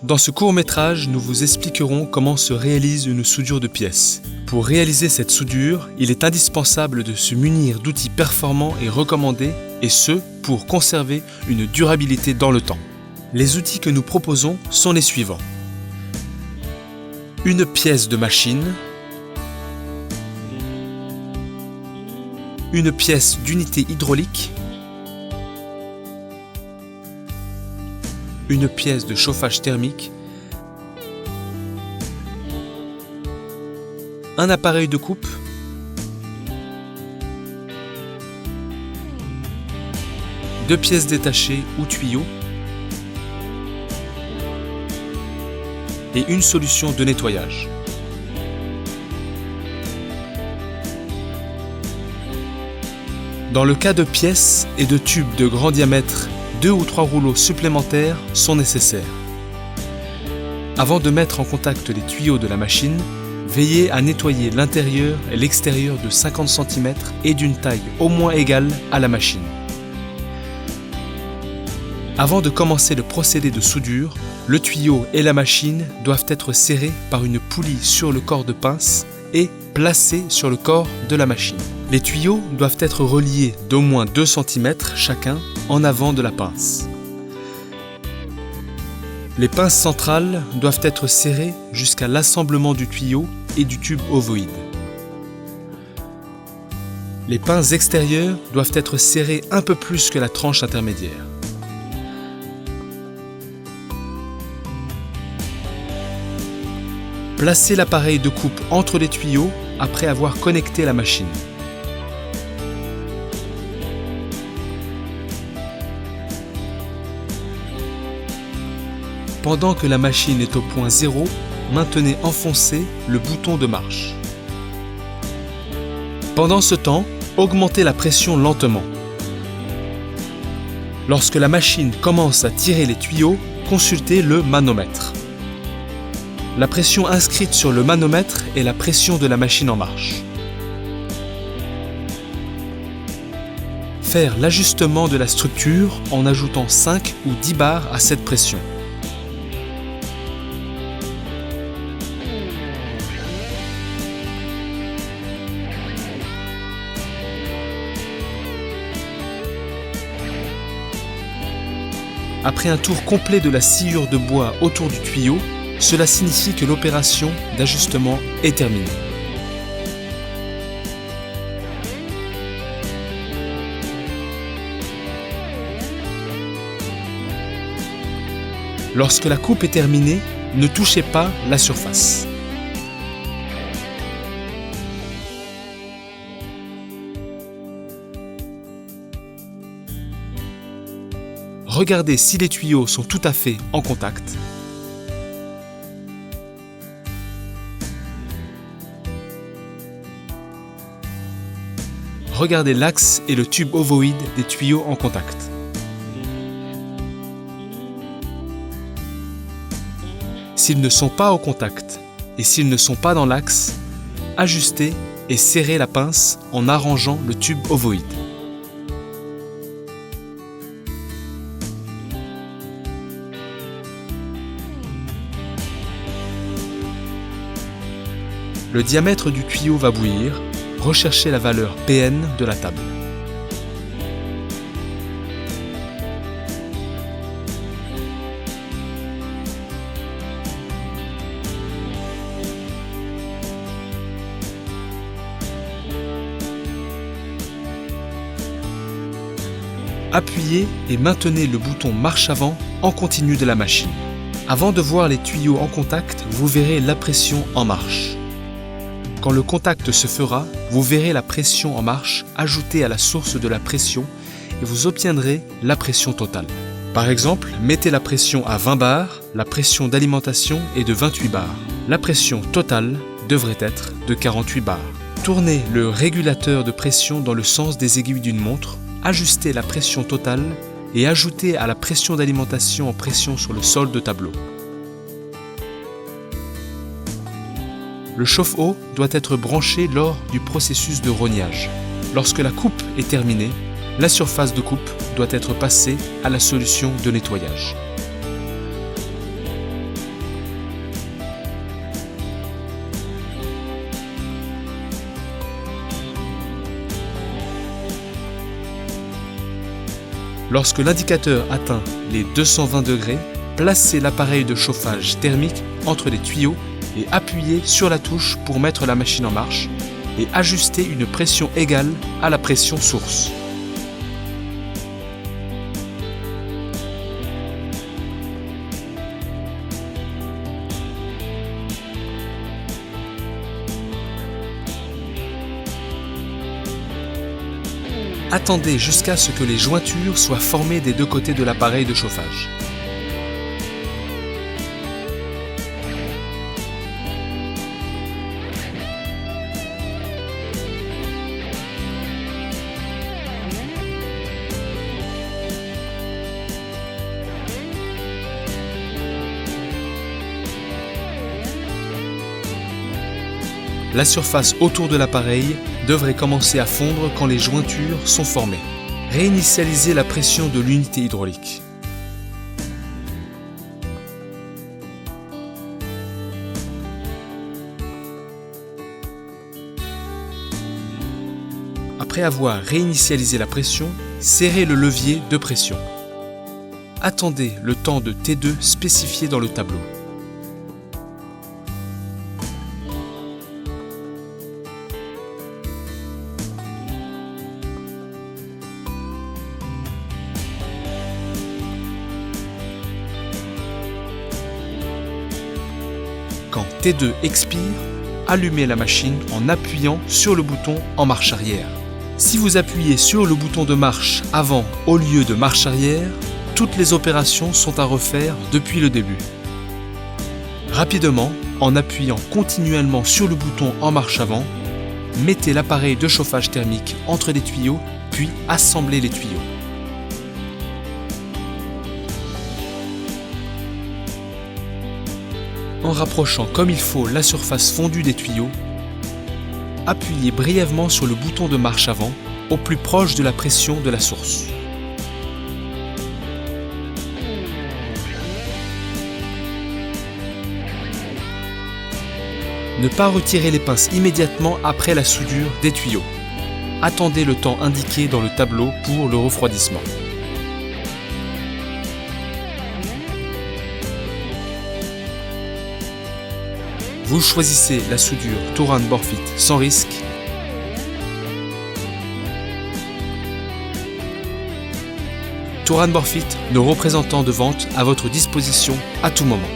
Dans ce court-métrage, nous vous expliquerons comment se réalise une soudure de pièces. Pour réaliser cette soudure, il est indispensable de se munir d'outils performants et recommandés, et ce, pour conserver une durabilité dans le temps. Les outils que nous proposons sont les suivants. Une pièce de machine, une pièce d'unité hydraulique, une pièce de chauffage thermique, un appareil de coupe, deux pièces détachées ou tuyaux et une solution de nettoyage. Dans le cas de pièces et de tubes de grand diamètre, 2 ou 3 rouleaux supplémentaires sont nécessaires. Avant de mettre en contact les tuyaux de la machine, veillez à nettoyer l'intérieur et l'extérieur de 50 cm et d'une taille au moins égale à la machine. Avant de commencer le procédé de soudure, le tuyau et la machine doivent être serrés par une poulie sur le corps de pince et placés sur le corps de la machine. Les tuyaux doivent être reliés d'au moins 2 cm chacun en avant de la pince. Les pinces centrales doivent être serrées jusqu'à l'assemblement du tuyau et du tube ovoïde. Les pinces extérieures doivent être serrées un peu plus que la tranche intermédiaire. Placez l'appareil de coupe entre les tuyaux après avoir connecté la machine. Pendant que la machine est au point 0, maintenez enfoncé le bouton de marche. Pendant ce temps, augmentez la pression lentement. Lorsque la machine commence à tirer les tuyaux, consultez le manomètre. La pression inscrite sur le manomètre est la pression de la machine en marche. Faire l'ajustement de la structure en ajoutant 5 ou 10 bars à cette pression. Après un tour complet de la sciure de bois autour du tuyau, cela signifie que l'opération d'ajustement est terminée. Lorsque la coupe est terminée, ne touchez pas la surface. Regardez si les tuyaux sont tout à fait en contact. Regardez l'axe et le tube ovoïde des tuyaux en contact. S'ils ne sont pas au contact et s'ils ne sont pas dans l'axe, ajustez et serrez la pince en arrangeant le tube ovoïde. Le diamètre du tuyau va bouillir. Recherchez la valeur PN de la table. Appuyez et maintenez le bouton marche avant en continu de la machine. Avant de voir les tuyaux en contact, vous verrez la pression en marche. Quand le contact se fera, vous verrez la pression en marche ajoutée à la source de la pression et vous obtiendrez la pression totale. Par exemple, mettez la pression à 20 bars, la pression d'alimentation est de 28 bars. La pression totale devrait être de 48 bars. Tournez le régulateur de pression dans le sens des aiguilles d'une montre, ajustez la pression totale et ajoutez à la pression d'alimentation en pression sur le sol de tableau. Le chauffe-eau doit être branché lors du processus de rognage. Lorsque la coupe est terminée, la surface de coupe doit être passée à la solution de nettoyage. Lorsque l'indicateur atteint les 220 degrés, placez l'appareil de chauffage thermique entre les tuyaux et appuyez sur la touche pour mettre la machine en marche et ajustez une pression égale à la pression source. Attendez jusqu'à ce que les jointures soient formées des deux côtés de l'appareil de chauffage. La surface autour de l'appareil devrait commencer à fondre quand les jointures sont formées. Réinitialisez la pression de l'unité hydraulique. Après avoir réinitialisé la pression, serrez le levier de pression. Attendez le temps de T2 spécifié dans le tableau. Quand T2 expire, allumez la machine en appuyant sur le bouton en marche arrière. Si vous appuyez sur le bouton de marche avant au lieu de marche arrière, toutes les opérations sont à refaire depuis le début. Rapidement, en appuyant continuellement sur le bouton en marche avant, mettez l'appareil de chauffage thermique entre les tuyaux, puis assemblez les tuyaux. En rapprochant comme il faut la surface fondue des tuyaux, appuyez brièvement sur le bouton de marche avant, au plus proche de la pression de la source. Ne pas retirer les pinces immédiatement après la soudure des tuyaux. Attendez le temps indiqué dans le tableau pour le refroidissement. Vous choisissez la soudure Touran Borfit sans risque. Touran Borfit, nos représentants de vente à votre disposition à tout moment.